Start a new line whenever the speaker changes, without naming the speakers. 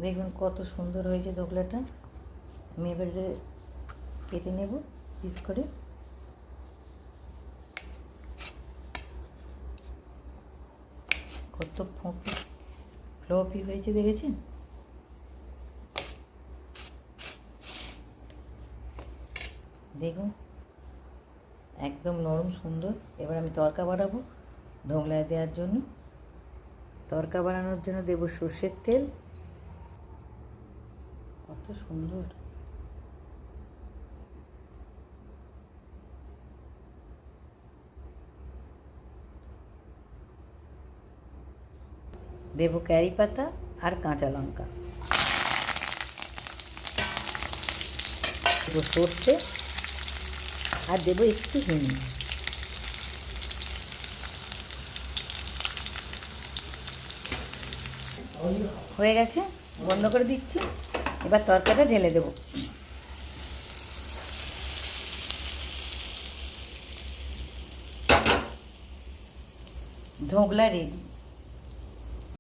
দেখুন কত সুন্দর হয়েছে ধোকলাটা। আমি এবারে কেটে নেব পিস করে। কত ফ্লপি হয়েছে দেখেছেন? দেখুন একদম নরম সুন্দর। এবার আমি তড়কা বানাবো ধোকলায় দেওয়ার জন্য। তড়কা বানানোর জন্য দেব সর্ষের তেল। কত সুন্দর। দেব কারি পাতা আর কাঁচা লঙ্কা। দেব সর্ষে আর দেব একটু হিং। হয়ে গেছে, বন্ধ করে দিচ্ছি। এবার তরকারিটা ঢেলে দেব। ধোকলা রেডি।